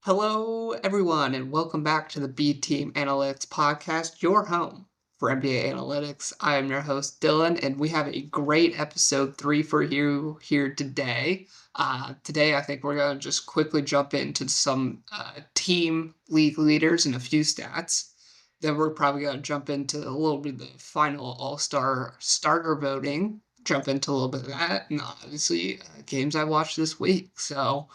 Hello, everyone, and welcome back to the B Team Analytics Podcast, your home for NBA Analytics. I am your host, Dylan, and we have a great episode 3 for you here today. Today, I think we're going to just quickly jump into some team league leaders and a few stats. Then we're probably going to jump into a little bit of the final All-Star starter voting, jump into a little bit of that, and obviously games I watched this week. So,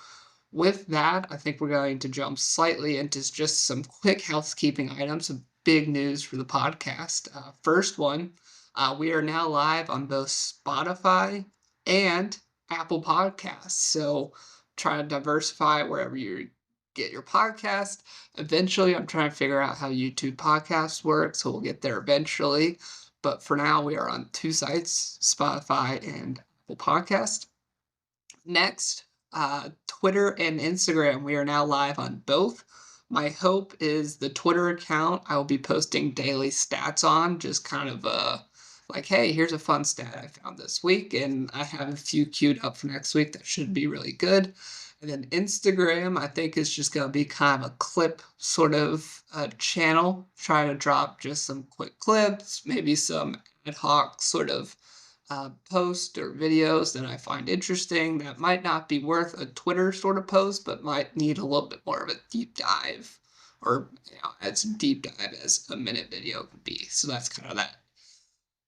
with that, I think we're going to jump slightly into just some quick housekeeping items of big news for the podcast. First one, we are now live on both Spotify and Apple Podcasts. So try to diversify wherever you get your podcast. Eventually, I'm trying to figure out how YouTube podcasts work, so we'll get there eventually. But for now, we are on two sites, Spotify and Apple Podcast. Next, Twitter and Instagram. We are now live on both. My hope is the Twitter account I will be posting daily stats on, just kind of like, hey, here's a fun stat I found this week, and I have a few queued up for next week that should be really good. And then Instagram, I think, is just going to be kind of a clip sort of channel, trying to drop just some quick clips, maybe some ad hoc sort of posts or videos that I find interesting that might not be worth a Twitter sort of post, but might need a little bit more of a deep dive, or as deep dive as a minute video can be. So that's kind of that.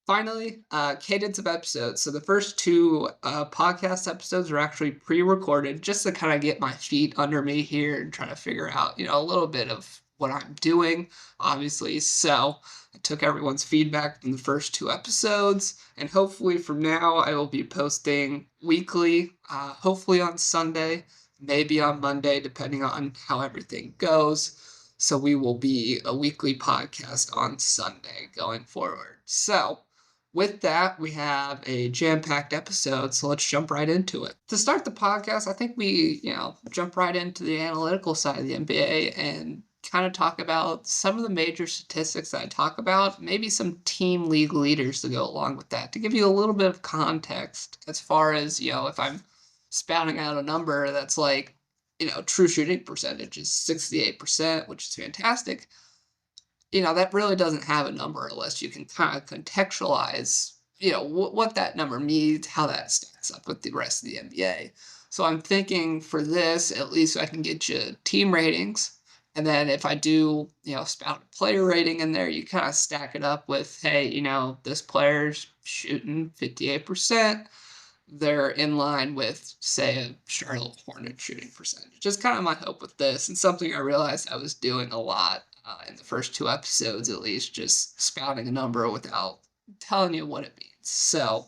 Finally, cadence of episodes. So the first two podcast episodes are actually pre-recorded just to kind of get my feet under me here and try to figure out, a little bit of what I'm doing, obviously. So I took everyone's feedback from the first two episodes, and hopefully from now I will be posting weekly, hopefully on Sunday, maybe on Monday, depending on how everything goes. So we will be a weekly podcast on Sunday going forward. So with that, we have a jam-packed episode, so let's jump right into it. To start the podcast, I think we, jump right into the analytical side of the NBA and kind of talk about some of the major statistics that I talk about, maybe some team league leaders to go along with that, to give you a little bit of context as far as, if I'm spouting out a number that's like, true shooting percentage is 68%, which is fantastic. That really doesn't have a number unless you can kind of contextualize, what that number means, how that stacks up with the rest of the NBA. So I'm thinking for this, at least I can get you team ratings. And then if I do, spout a player rating in there, you kind of stack it up with, hey, this player's shooting 58%. They're in line with, say, a Charlotte Hornet shooting percentage. Just kind of my hope with this, and something I realized I was doing a lot in the first two episodes, at least, just spouting a number without telling you what it means. So,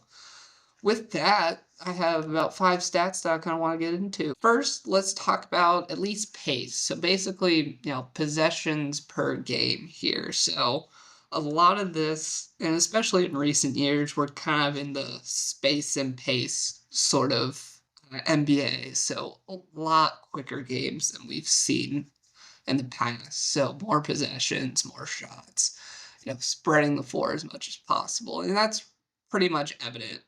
with that, I have about 5 stats that I kind of want to get into. First, let's talk about at least pace. So basically, possessions per game here. So a lot of this, and especially in recent years, we're kind of in the space and pace sort of NBA. So a lot quicker games than we've seen in the past. So more possessions, more shots, spreading the floor as much as possible. And that's pretty much evident.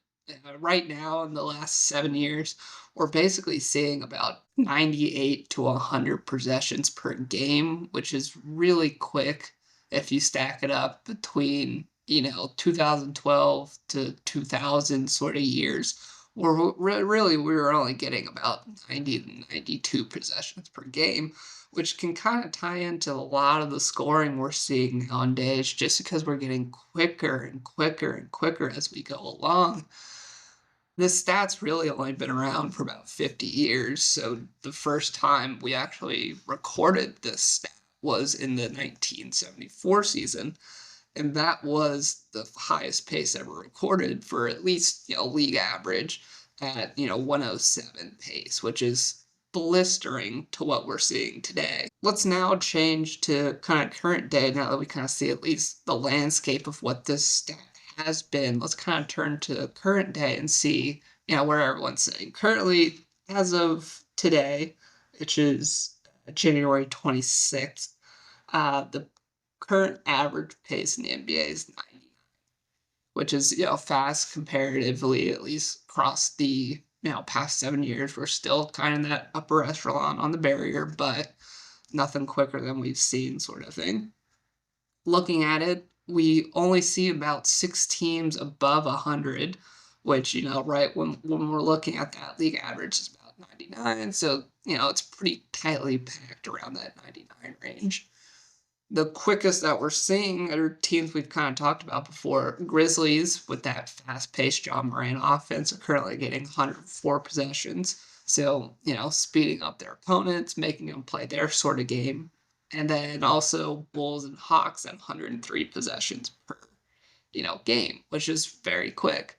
Right now, in the last 7 years, we're basically seeing about 98 to 100 possessions per game, which is really quick if you stack it up between, 2012 to 2000 sort of years, where really we were only getting about 90 to 92 possessions per game, which can kind of tie into a lot of the scoring we're seeing nowadays just because we're getting quicker and quicker and quicker as we go along. This stat's really only been around for about 50 years, so the first time we actually recorded this stat was in the 1974 season, and that was the highest pace ever recorded for at least, league average at, 107 pace, which is blistering to what we're seeing today. Let's now change to kind of current day now that we kind of see at least the landscape of what this stat has been. Let's kind of turn to current day and see, where everyone's sitting. Currently, as of today, which is January 26th, the current average pace in the NBA is 90, which is, fast comparatively, at least across the, past 7 years. We're still kind of in that upper echelon on the barrier, but nothing quicker than we've seen, sort of thing. Looking at it, we only see about 6 teams above 100, which, right when we're looking at that, league average is about 99. So, it's pretty tightly packed around that 99 range. The quickest that we're seeing are teams we've kind of talked about before. Grizzlies, with that fast-paced John Moran offense, are currently getting 104 possessions. So, speeding up their opponents, making them play their sort of game. And then also Bulls and Hawks at 103 possessions per, game, which is very quick.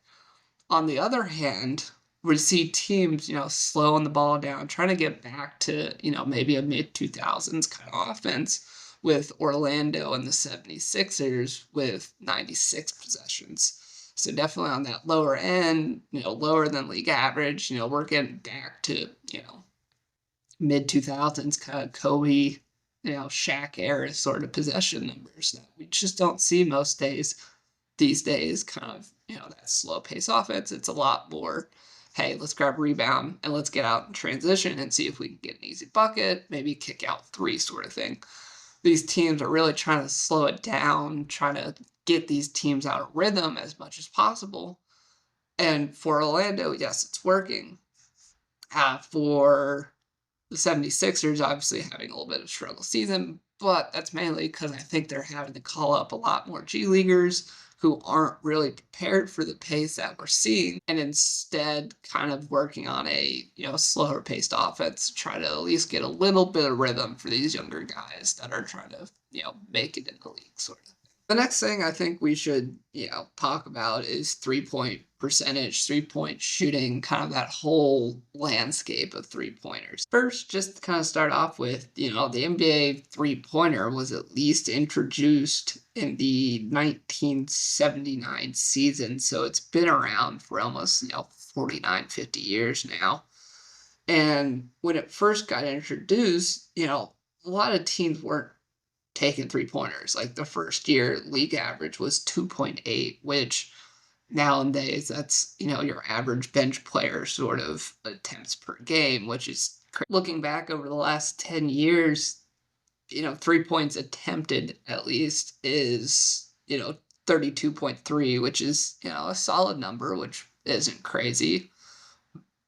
On the other hand, we see teams, slowing the ball down, trying to get back to, maybe a mid 2000s kind of offense, with Orlando and the 76ers with 96 possessions. So definitely on that lower end, lower than league average, we're getting back to, mid 2000s kind of Kobe, Shaq era sort of possession numbers that we just don't see most days these days. Kind of, that slow pace offense. It's a lot more, hey, let's grab a rebound and let's get out and transition and see if we can get an easy bucket, maybe kick out three sort of thing. These teams are really trying to slow it down, trying to get these teams out of rhythm as much as possible. And for Orlando, yes, it's working. For the 76ers, obviously having a little bit of a struggle season, but that's mainly because I think they're having to call up a lot more G Leaguers who aren't really prepared for the pace that we're seeing, and instead kind of working on a slower paced offense to try to at least get a little bit of rhythm for these younger guys that are trying to make it in the league, sort of. The next thing I think we should, talk about is 3-point percentage, 3-point shooting, kind of that whole landscape of 3-pointers. First, just to kind of start off with, the NBA 3-pointer was at least introduced in the 1979 season, so it's been around for almost, 49, 50 years now. And when it first got introduced, a lot of teams weren't taking 3-pointers. Like the first year league average was 2.8, which nowadays that's, your average bench player sort of attempts per game, which is looking back over the last 10 years, 3 points attempted at least is, 32.3, which is, a solid number, which isn't crazy.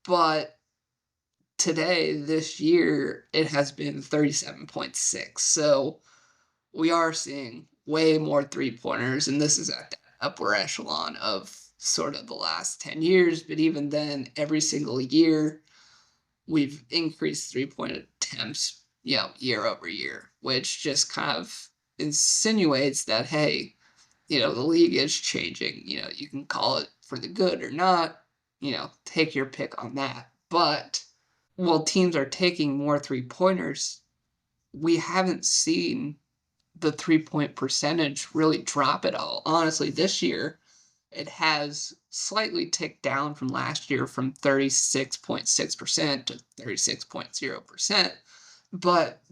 But today, this year, it has been 37.6. So we are seeing way more 3-pointers, and this is at the upper echelon of sort of the last 10 years. But even then, every single year, we've increased 3-point attempts, year over year, which just kind of insinuates that, hey, the league is changing. You can call it for the good or not, take your pick on that. But while teams are taking more 3-pointers, we haven't seen the 3-point percentage really drop at all. Honestly, this year, it has slightly ticked down from last year from 36.6% to 36.0%. But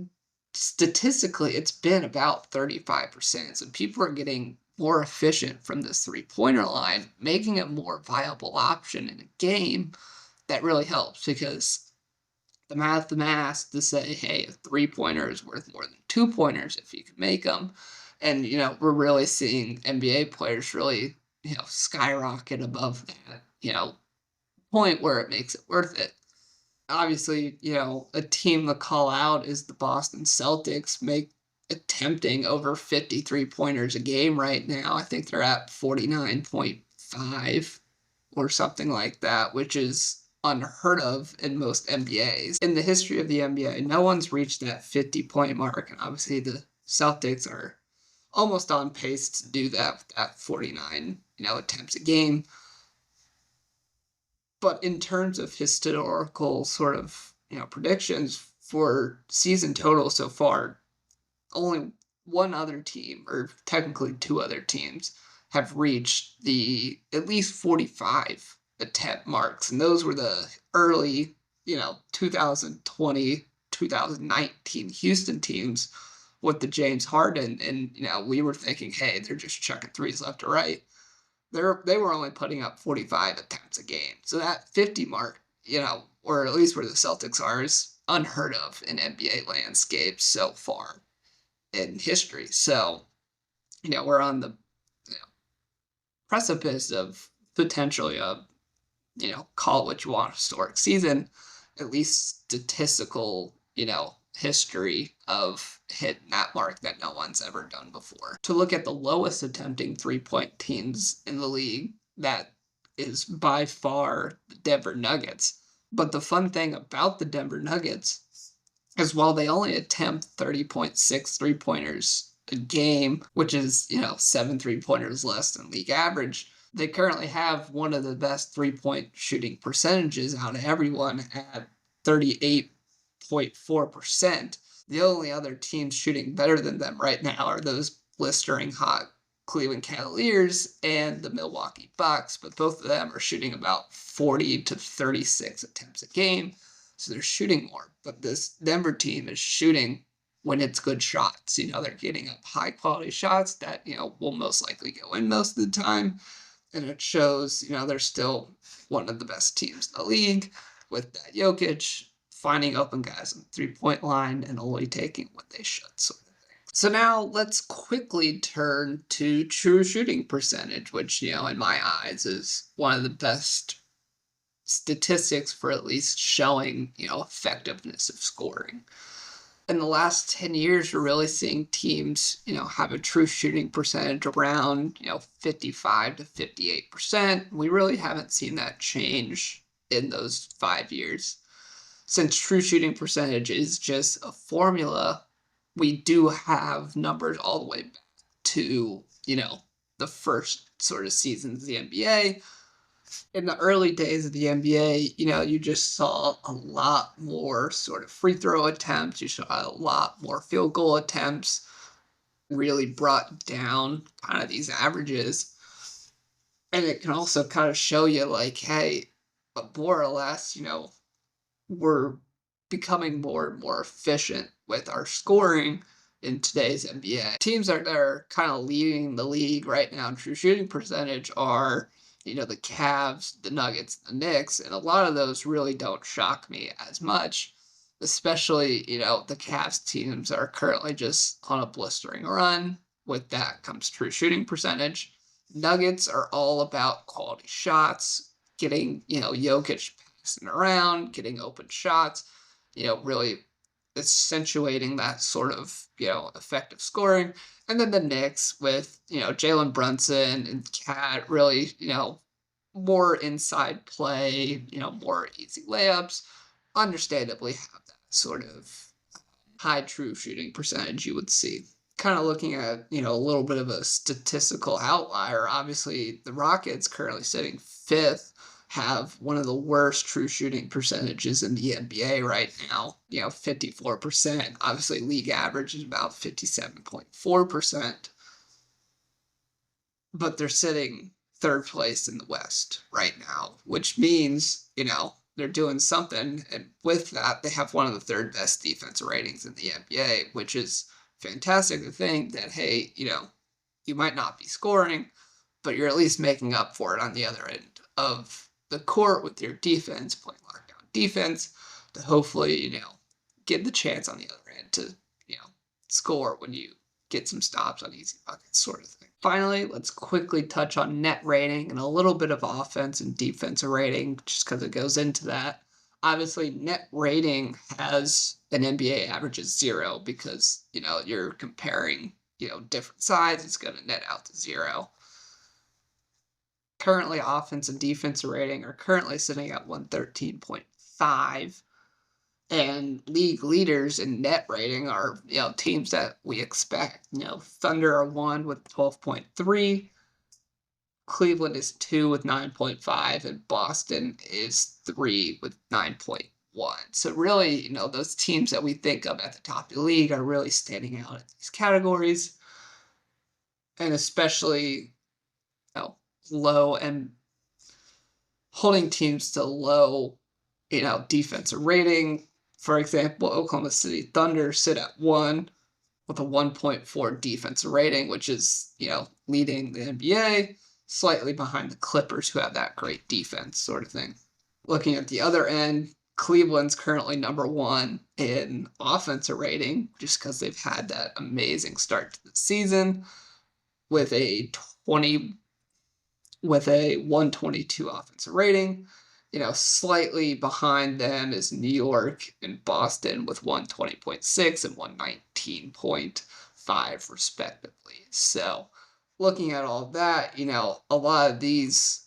statistically, it's been about 35%. So people are getting more efficient from this 3-pointer line, making it a more viable option in a game that really helps, because the math to say, hey, a 3-pointer is worth more than 2-pointers if you can make them. And, we're really seeing NBA players really, skyrocket above that, point where it makes it worth it. Obviously, a team to call out is the Boston Celtics, attempting over 53 pointers a game right now. I think they're at 49.5 or something like that, which is unheard of in most NBAs. In the history of the NBA, no one's reached that 50-point mark, and obviously the Celtics are almost on pace to do that with that 49, attempts a game. But in terms of historical sort of, predictions for season total so far, only one other team, or technically two other teams, have reached the at least 45 attempt marks. And those were the early, 2020, 2019 Houston teams with the James Harden. And, we were thinking, hey, they're just chucking threes left to right. They were only putting up 45 attempts a game. So that 50 mark, or at least where the Celtics are, is unheard of in NBA landscape so far in history. So, we're on the you know, precipice of potentially a, call it what you want, historic season, at least statistical, history of hitting that mark that no one's ever done before. To look at the lowest attempting 3-point teams in the league, that is by far the Denver Nuggets. But the fun thing about the Denver Nuggets is while they only attempt 30.6 3-pointers a game, which is, 7 3-pointers less than league average, they currently have one of the best 3-point shooting percentages out of everyone at 38.4%. The only other teams shooting better than them right now are those blistering hot Cleveland Cavaliers and the Milwaukee Bucks, but both of them are shooting about 40 to 36 attempts a game. So they're shooting more. But this Denver team is shooting when it's good shots. They're getting up high quality shots that, will most likely go in most of the time. And it shows, they're still one of the best teams in the league with that Jokic finding open guys on the 3-point line and only taking what they should, sort of thing. So now let's quickly turn to true shooting percentage, which, in my eyes is one of the best statistics for at least showing, effectiveness of scoring. In the last 10 years, we're really seeing teams, have a true shooting percentage around, 55 to 58%. We really haven't seen that change in those 5 years. Since true shooting percentage is just a formula, we do have numbers all the way back to, the first sort of seasons of the NBA. In the early days of the NBA, you just saw a lot more sort of free throw attempts. You saw a lot more field goal attempts, really brought down kind of these averages. And it can also kind of show you like, hey, more or less, we're becoming more and more efficient with our scoring in today's NBA. Teams that are kind of leading the league right now in true shooting percentage are, the Cavs, the Nuggets, the Knicks, and a lot of those really don't shock me as much, especially, the Cavs teams are currently just on a blistering run. With that comes true shooting percentage. Nuggets are all about quality shots, getting, Jokic passing around, getting open shots, really accentuating that sort of, effective scoring. And then the Knicks with, Jalen Brunson and Cat really, more inside play, more easy layups, understandably have that sort of high true shooting percentage you would see. Kind of looking at, a little bit of a statistical outlier. Obviously, the Rockets currently sitting fifth have one of the worst true shooting percentages in the NBA right now, 54%. Obviously, league average is about 57.4%. But they're sitting third place in the West right now, which means, they're doing something. And with that, they have one of the third best defensive ratings in the NBA, which is fantastic to think that, hey, you might not be scoring, but you're at least making up for it on the other end of the court with your defense, playing lockdown defense to hopefully, get the chance on the other end to, score when you get some stops on easy buckets, sort of thing. Finally, let's quickly touch on net rating and a little bit of offense and defensive rating, just because it goes into that. Obviously, net rating has an NBA average of 0 because, you're comparing, different sides. It's going to net out to 0. Currently, offense and defensive rating are currently sitting at 113.5. And league leaders in net rating are, teams that we expect. Thunder are 1 with 12.3. Cleveland is 2 with 9.5, and Boston is 3 with 9.1. So really, those teams that we think of at the top of the league are really standing out in these categories. And especially, low and holding teams to low, defensive rating. For example, Oklahoma City Thunder sit at 1 with a 1.4 defensive rating, which is, leading the NBA, slightly behind the Clippers, who have that great defense, sort of thing. Looking at the other end, Cleveland's currently number one in offensive rating just because they've had that amazing start to the season with a 20 with a 122 offensive rating. Slightly behind them is New York and Boston with 120.6 and 119.5 respectively. So, looking at all that, a lot of these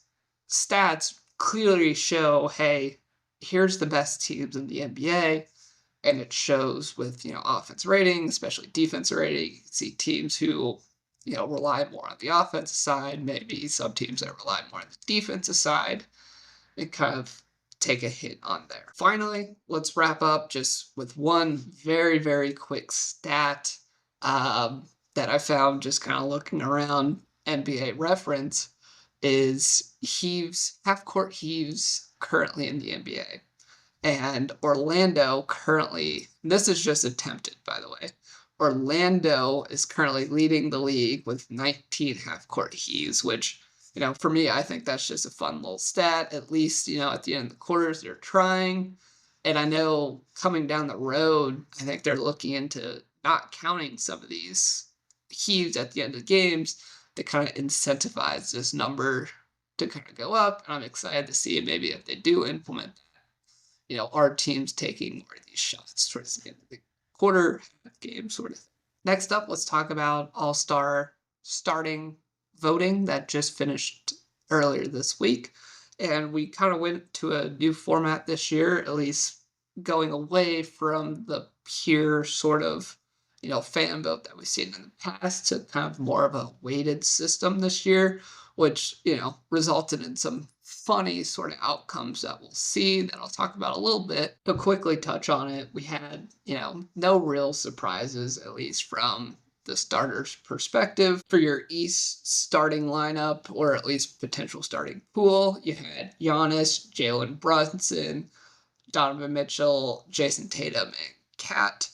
stats clearly show, hey, here's the best teams in the NBA, and it shows with offense rating, especially defense rating. You can see teams who rely more on the offensive side, maybe some teams that rely more on the defensive side, and kind of take a hit on there. Finally, let's wrap up just with one very, very quick stat that I found just kind of looking around NBA reference is heaves, half-court heaves currently in the NBA. And Orlando currently, this is just attempted, by the way. Orlando is currently leading the league with 19 half-court heaves, which, for me, I think that's just a fun little stat. At least, at the end of the quarters, they're trying. And I know coming down the road, I think they're looking into not counting some of these heaves at the end of the games to kind of incentivize this number to kind of go up. And I'm excited to see maybe if they do implement our team's taking more of these shots towards the end of the quarter game sort of thing. Next up, let's talk about All-Star starting voting that just finished earlier this week. And we kind of went to a new format this year, at least going away from the pure sort of, fan vote that we've seen in the past to kind of more of a weighted system this year, which, resulted in some funny sort of outcomes that we'll see that I'll talk about a little bit. To quickly touch on it, we had, no real surprises, at least from the starter's perspective. For your East starting lineup, or at least potential starting pool, you had Giannis, Jalen Brunson, Donovan Mitchell, Jason Tatum, and Kat.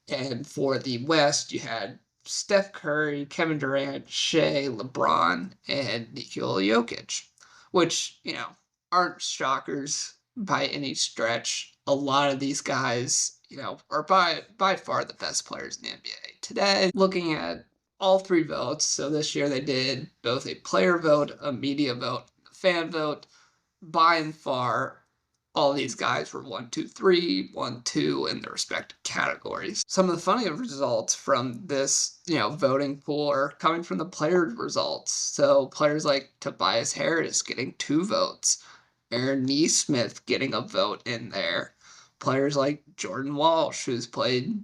And for the West, you had Steph Curry, Kevin Durant, Shea, LeBron, and Nikola Jokic, which, aren't shockers by any stretch. A lot of these guys, are by far the best players in the NBA today. Looking at all three votes, so this year they did both a player vote, a media vote, a fan vote. By and far, all these guys were 1, 2, 3, 1, 2 in their respective categories. Some of the funny results from this, voting pool are coming from the player results. So players like Tobias Harris getting 2 votes, Aaron Nesmith getting a vote in there. Players like Jordan Walsh, who's played,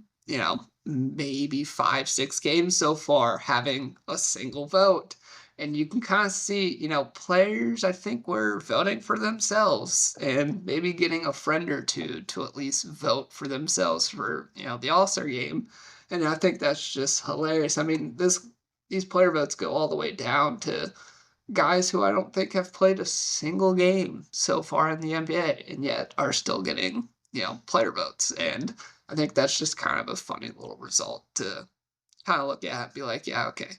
maybe 5, 6 games so far, having a single vote. And you can kind of see, players, I think, were voting for themselves and maybe getting a friend or two to at least vote for themselves for, the All-Star game. And I think that's just hilarious. I mean, these player votes go all the way down to guys who I don't think have played a single game so far in the NBA and yet are still getting, player votes. And I think that's just kind of a funny little result to kind of look at and be like, yeah, okay.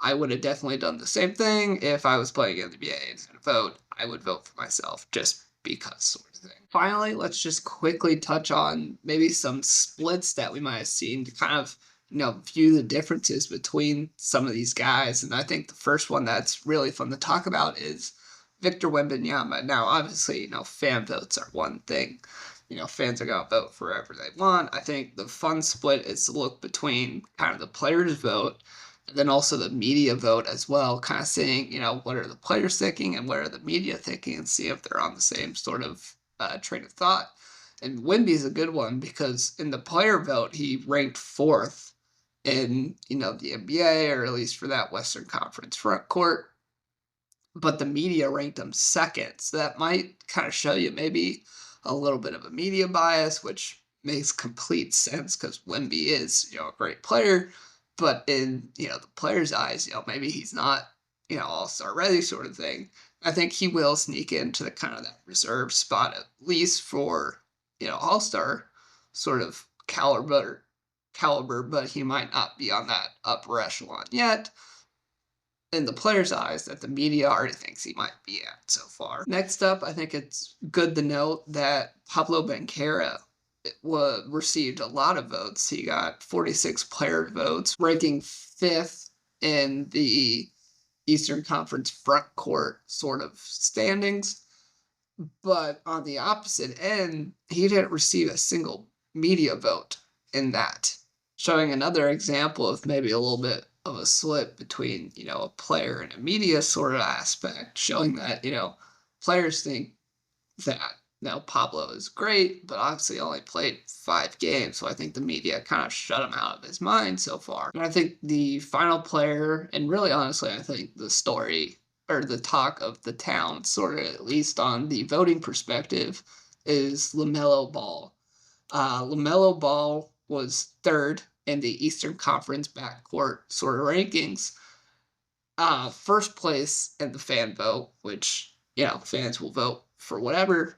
I would have definitely done the same thing if I was playing in the NBA and had a vote. I would vote for myself just because sort of thing. Finally, let's just quickly touch on maybe some splits that we might have seen to kind of, view the differences between some of these guys. And I think the first one that's really fun to talk about is Victor Wembanyama. Now, obviously, fan votes are one thing. Fans are going to vote for whoever they want. I think the fun split is to look between kind of the players' vote and then also the media vote as well, kind of seeing, what are the players thinking and what are the media thinking and see if they're on the same sort of train of thought. And Wemby's a good one because in the player vote, he ranked 4th in, the NBA, or at least for that Western Conference front court. But the media ranked him 2nd. So that might kind of show you maybe a little bit of a media bias, which makes complete sense because Wemby is, a great player. But in, the player's eyes, maybe he's not, all-star ready sort of thing. I think he will sneak into the kind of that reserve spot, at least for, all-star sort of caliber, but he might not be on that upper echelon yet. in the player's eyes that the media already thinks he might be at so far. Next up, I think it's good to note that Pablo Banchero received a lot of votes. He got 46 player votes, ranking 5th in the Eastern Conference front court sort of standings. But on the opposite end, he didn't receive a single media vote in that, showing another example of maybe a little bit of a slip between, a player and a media sort of aspect, showing that, players think that now Pablo is great, but obviously only played 5 games, so I think the media kind of shut him out of his mind so far. And I think the final player, and really honestly, I think the story or the talk of the town, sort of at least on the voting perspective, is LaMelo Ball. LaMelo Ball was 3rd in the Eastern Conference backcourt sort of rankings. First place in the fan vote, which, fans will vote for whatever.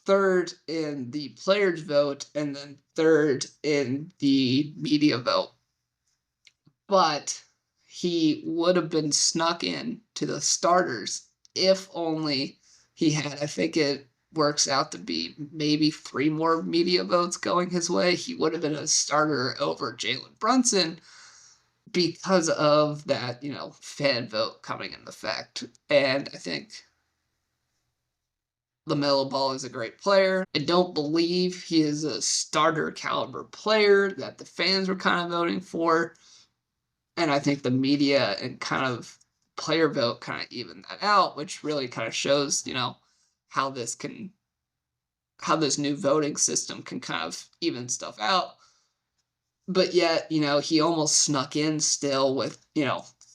3rd in the players' vote, and then 3rd in the media vote. But he would have been snuck in to the starters if only he had, I think it works out to be maybe 3 more media votes going his way. He would have been a starter over Jalen Brunson because of that, fan vote coming into effect. And I think LaMelo Ball is a great player. I don't believe he is a starter caliber player that the fans were kind of voting for. And I think the media and kind of player vote kind of even that out, which really kind of shows, how this new voting system can kind of even stuff out. But yet, he almost snuck in still with,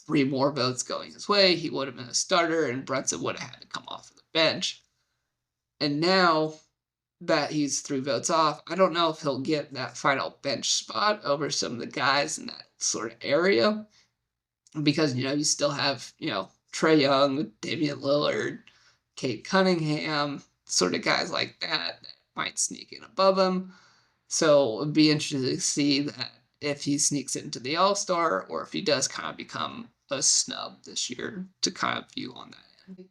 3 more votes going his way. He would have been a starter and Brunson would have had to come off of the bench. And now that he's 3 votes off, I don't know if he'll get that final bench spot over some of the guys in that sort of area. Because, you still have, Trae Young, Damian Lillard, Cade Cunningham, sort of guys like that might sneak in above him. So it'd be interesting to see that if he sneaks into the All-Star or if he does kind of become a snub this year to kind of view on that end.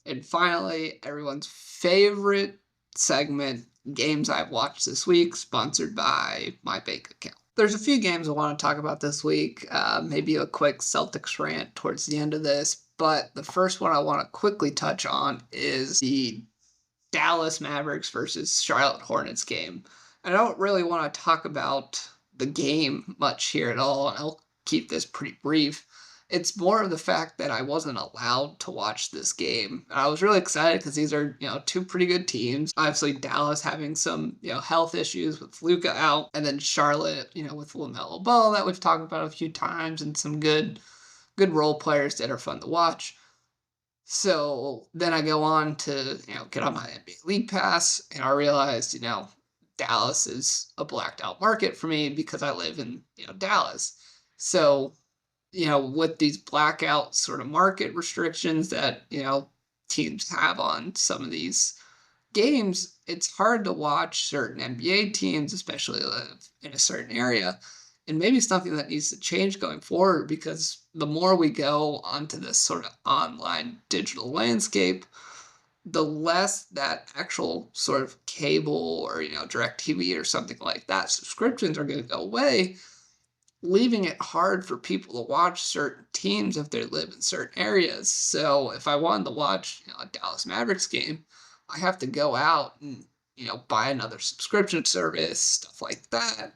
And finally, everyone's favorite segment, games I've watched this week, sponsored by my bank account. There's a few games I want to talk about this week, maybe a quick Celtics rant towards the end of this, but the first one I want to quickly touch on is the Dallas Mavericks versus Charlotte Hornets game. And I don't really want to talk about the game much here at all, and I'll keep this pretty brief. It's more of the fact that I wasn't allowed to watch this game. And I was really excited because these are, 2 pretty good teams. Obviously, Dallas having some, health issues with Luka out, and then Charlotte, with LaMelo Ball that we've talked about a few times, and some good role players that are fun to watch. So then I go on to, get on my NBA League Pass, and I realized, Dallas is a blacked out market for me because I live in, Dallas. So, with these blackout sort of market restrictions that, teams have on some of these games, it's hard to watch certain NBA teams, especially live in a certain area. And maybe something that needs to change going forward, because the more we go onto this sort of online digital landscape, the less that actual sort of cable or, DirecTV or something like that subscriptions are going to go away, leaving it hard for people to watch certain teams if they live in certain areas. So if I wanted to watch, a Dallas Mavericks game, I have to go out and, buy another subscription service, stuff like that,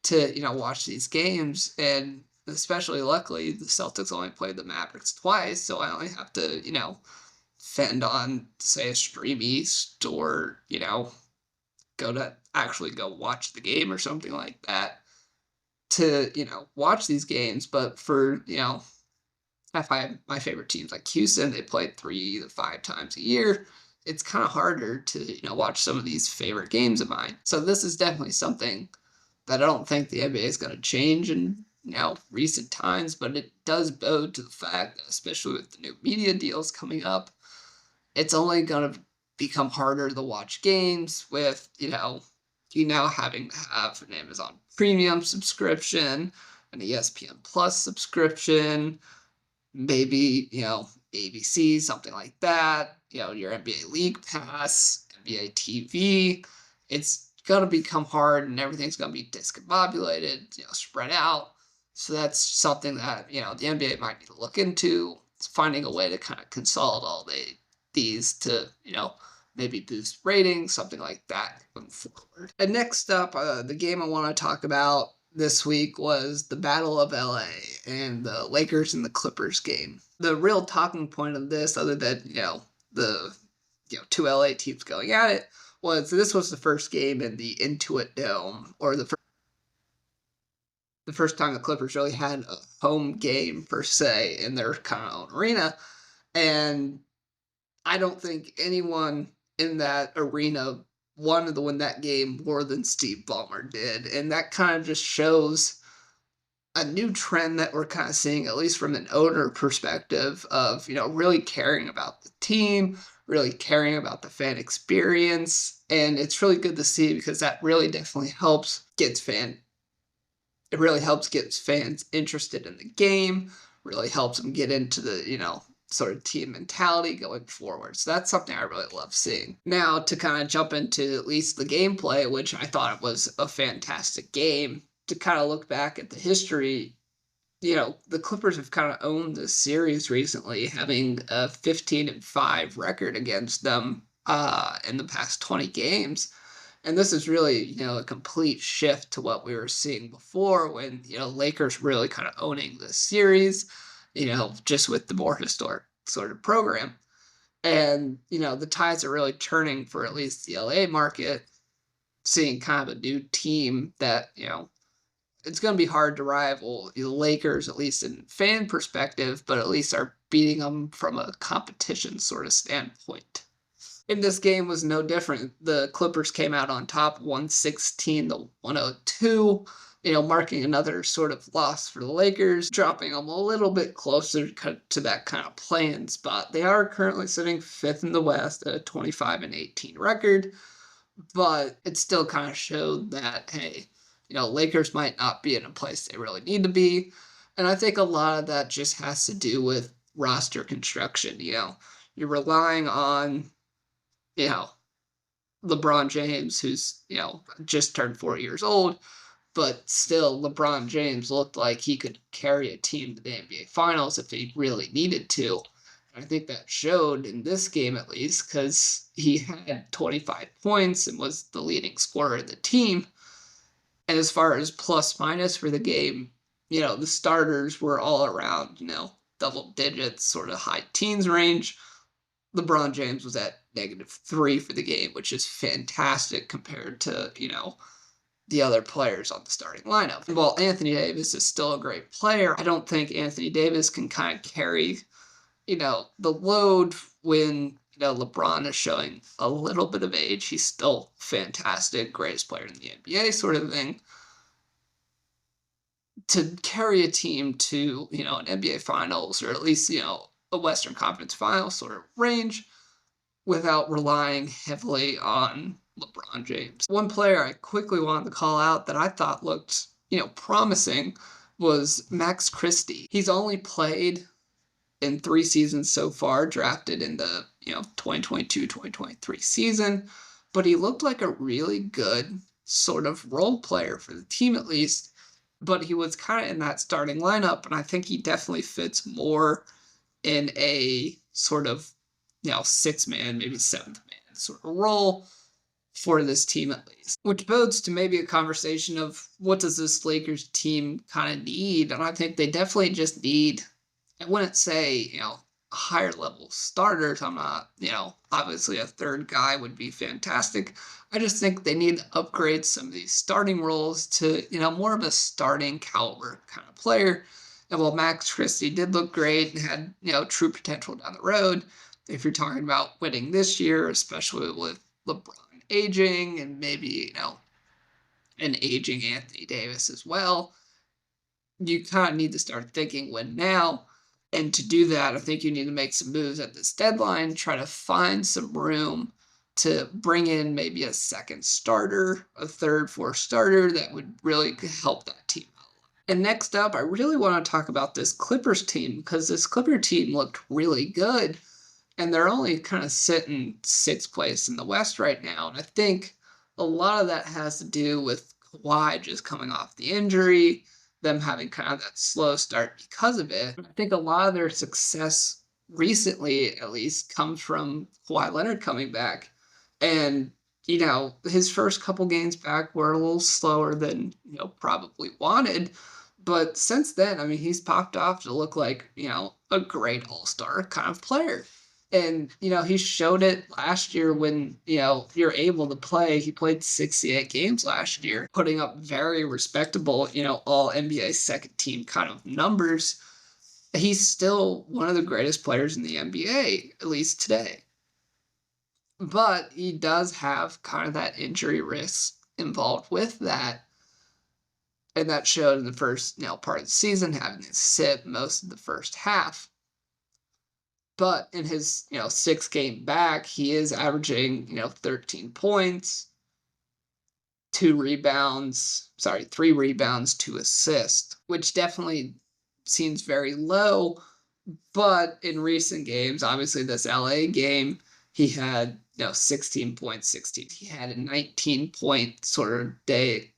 to, watch these games. And especially luckily, the Celtics only played the Mavericks twice, so I only have to, fend on, say, a Stream East or, go watch the game or something like that to, watch these games. But for, if I have my favorite teams like Houston, they play 3 to 5 times a year. It's kind of harder to, watch some of these favorite games of mine. So this is definitely something that I don't think the NBA is going to change in, recent times, but it does bode to the fact that, especially with the new media deals coming up, it's only going to become harder to watch games with, you now having to have an Amazon Premium subscription, an ESPN Plus subscription, maybe, ABC, something like that, your NBA League Pass, NBA TV. It's going to become hard and everything's going to be discombobulated, spread out. So that's something that, the NBA might need to look into. It's finding a way to kind of consolidate these to, maybe boost ratings, something like that going forward. And next up, the game I want to talk about this week was the Battle of LA and the Lakers and the Clippers game. The real talking point of this, other than, the two LA teams going at it, was this was the first game in the Intuit Dome, or the first time the Clippers really had a home game per se in their kind of own arena. And I don't think anyone in that arena wanted to win that game more than Steve Ballmer did. And that kind of just shows a new trend that we're kind of seeing, at least from an owner perspective, of, really caring about the team, really caring about the fan experience. And it's really good to see because that really definitely helps it really helps get fans interested in the game, really helps them get into the, sort of team mentality going forward. So that's something I really love seeing. Now, to kind of jump into at least the gameplay, which I thought was a fantastic game, to kind of look back at the history, the Clippers have kind of owned this series recently, having a 15-5 record against them in the past 20 games. And this is really, a complete shift to what we were seeing before when, Lakers really kind of owning this series, just with the more historic sort of program. And, the tides are really turning for at least the LA market, seeing kind of a new team that, it's going to be hard to rival the Lakers, at least in fan perspective, but at least are beating them from a competition sort of standpoint. And this game was no different. The Clippers came out on top 116 to 102, marking another sort of loss for the Lakers, dropping them a little bit closer to that kind of play-in spot. They are currently sitting fifth in the West at a 25-18 record, but it still kind of showed that, hey, Lakers might not be in a place they really need to be. And I think a lot of that just has to do with roster construction. You're relying on, you know, LeBron James, who's, just turned 4 years old, but still LeBron James looked like he could carry a team to the NBA Finals if he really needed to. I think that showed in this game at least because he had 25 points and was the leading scorer of the team. And as far as plus minus for the game, the starters were all around, double digits, sort of high teens range. LeBron James was at -3 for the game, which is fantastic compared to, the other players on the starting lineup. While Anthony Davis is still a great player, I don't think Anthony Davis can kind of carry, the load when, LeBron is showing a little bit of age. He's still fantastic, greatest player in the NBA sort of thing. To carry a team to, an NBA Finals or at least, a Western Conference Finals sort of range without relying heavily on LeBron James. One player I quickly wanted to call out that I thought looked, promising was Max Christie. He's only played in 3 seasons so far, drafted in the, 2022-2023 season, but he looked like a really good sort of role player for the team at least, but he was kind of in that starting lineup, and I think he definitely fits more in a sort of, 6-man, maybe 7th-man sort of role for this team at least. Which bodes to maybe a conversation of what does this Lakers team kind of need? And I think they definitely just need, I wouldn't say, higher level starters. I'm not, obviously a third guy would be fantastic. I just think they need to upgrade some of these starting roles to, more of a starting caliber kind of player. And while Max Christie did look great and had, true potential down the road, if you're talking about winning this year, especially with LeBron aging and maybe, an aging Anthony Davis as well, you kind of need to start thinking win now. And to do that, I think you need to make some moves at this deadline, try to find some room to bring in maybe a second starter, a third, fourth starter that would really help that team out. And next up, I really want to talk about this Clippers team because this Clipper team looked really good, and they're only kind of sitting sixth place in the West right now. And I think a lot of that has to do with Kawhi just coming off the injury, them having kind of that slow start because of it. I think a lot of their success recently, at least, comes from Kawhi Leonard coming back. And, his first couple games back were a little slower than, probably wanted. But since then, I mean, he's popped off to look like, a great all-star kind of player. And, he showed it last year when, you're able to play. He played 68 games last year, putting up very respectable, all NBA second team kind of numbers. He's still one of the greatest players in the NBA, at least today. But he does have kind of that injury risk involved with that. And that showed in the first, part of the season, having to sit most of the first half. But in his, 6 game back, he is averaging, 13 points, 3 rebounds, 2 assists, which definitely seems very low. But in recent games, obviously this LA game, he had, 16 points, 16. He had a 19-point sort of day,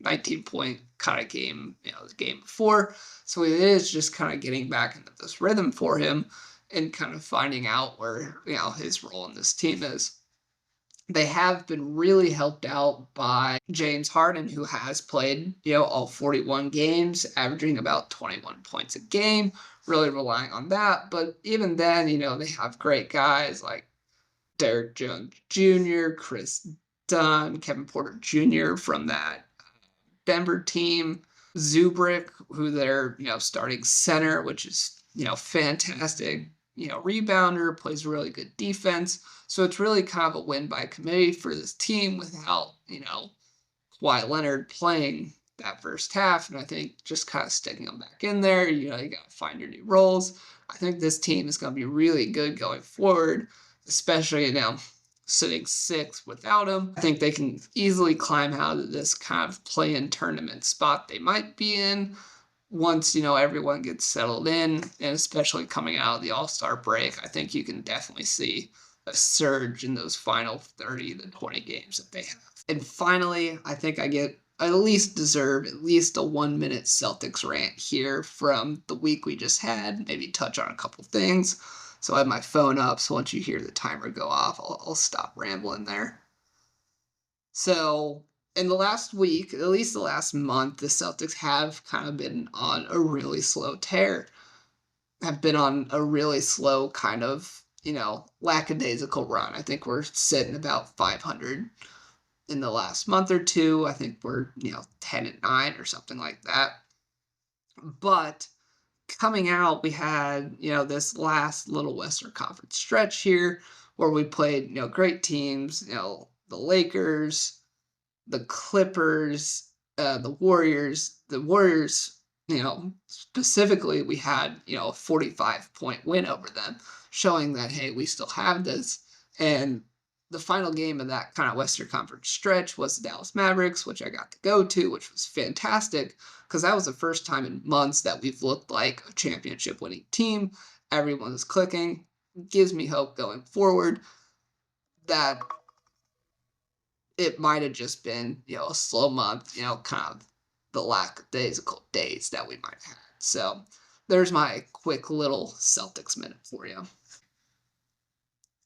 19-point kind of game, the game before. So it is just kind of getting back into this rhythm for him and kind of finding out where, his role in this team is. They have been really helped out by James Harden, who has played, all 41 games, averaging about 21 points a game, really relying on that. But even then, they have great guys like Derek Jones Jr., Chris Dunn, Kevin Porter Jr. from that Denver team, Zubrick, who they're, starting center, which is, fantastic, rebounder, plays really good defense. So it's really kind of a win by committee for this team without, Kawhi Leonard playing that first half. And I think just kind of sticking them back in there, you got to find your new roles. I think this team is going to be really good going forward, especially, sitting sixth without him. I think they can easily climb out of this kind of play-in tournament spot they might be in once, everyone gets settled in, and especially coming out of the All-Star break. I think you can definitely see a surge in those final 30 to 20 games that they have. And finally, I think I deserve at least a 1-minute Celtics rant here from the week we just had, maybe touch on a couple things. So I have my phone up, so once you hear the timer go off, I'll stop rambling there. So in the last week, at least the last month, the Celtics have kind of been on a really slow tear, have been on a really slow kind of, lackadaisical run. I think we're sitting about 500 in the last month or two. I think we're, 10-9 or something like that. But coming out, we had, this last little Western Conference stretch here where we played, great teams, the Lakers, the Clippers, the Warriors. The Warriors, specifically, we had, a 45-point win over them, showing that, hey, we still have this. And the final game of that kind of Western Conference stretch was the Dallas Mavericks, which I got to go to, which was fantastic because that was the first time in months that we've looked like a championship winning team. Everyone is clicking. Gives me hope going forward that it might have just been, a slow month, kind of the lackadaisical days that we might have had. So there's my quick little Celtics minute for you.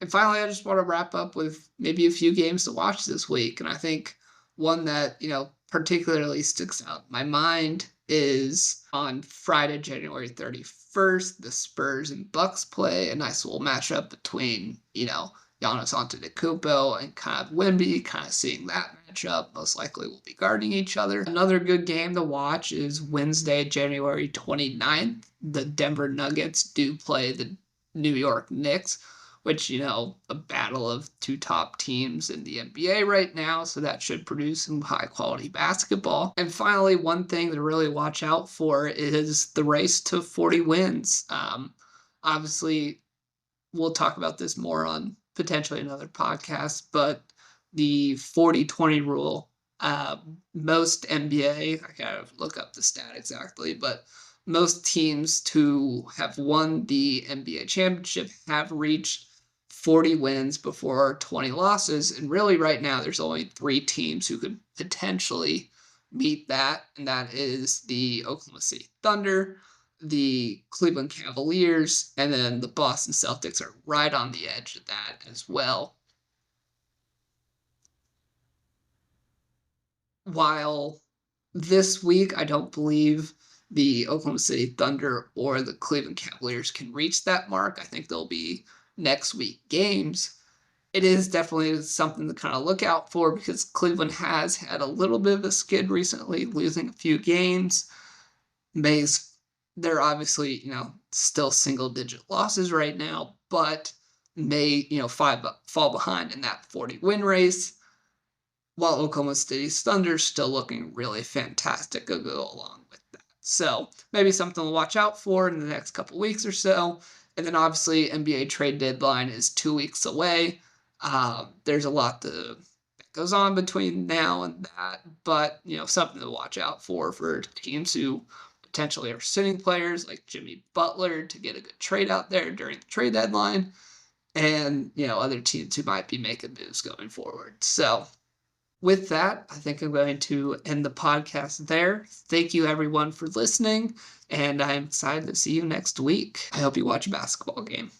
And finally, I just want to wrap up with maybe a few games to watch this week. And I think one that, particularly sticks out in my mind is on Friday, January 31st, the Spurs and Bucks play a nice little matchup between, Giannis Antetokounmpo and kind of Wemby, kind of seeing that matchup. Most likely will be guarding each other. Another good game to watch is Wednesday, January 29th. The Denver Nuggets do play the New York Knicks, which, a battle of two top teams in the NBA right now, so that should produce some high-quality basketball. And finally, one thing to really watch out for is the race to 40 wins. Obviously, we'll talk about this more on potentially another podcast, but the 40-20 rule. Most NBA, I gotta look up the stat exactly, but most teams to have won the NBA championship have reached 40 wins before 20 losses. And really, right now, there's only 3 teams who could potentially meet that, and that is the Oklahoma City Thunder, the Cleveland Cavaliers, and then the Boston Celtics are right on the edge of that as well. While this week, I don't believe the Oklahoma City Thunder or the Cleveland Cavaliers can reach that mark. I think they'll be next week games. It is definitely something to kind of look out for because Cleveland has had a little bit of a skid recently, losing a few games. Mays, they're obviously, still single digit losses right now, but may, fall behind in that 40 win race, while Oklahoma City's Thunder's still looking really fantastic to go along with that. So maybe something to watch out for in the next couple weeks or so. And then obviously NBA trade deadline is 2 weeks away. There's a lot that goes on between now and that, but something to watch out for teams who potentially are sitting players like Jimmy Butler to get a good trade out there during the trade deadline, and other teams who might be making moves going forward. So with that, I think I'm going to end the podcast there. Thank you everyone for listening, and I'm excited to see you next week. I hope you watch a basketball game.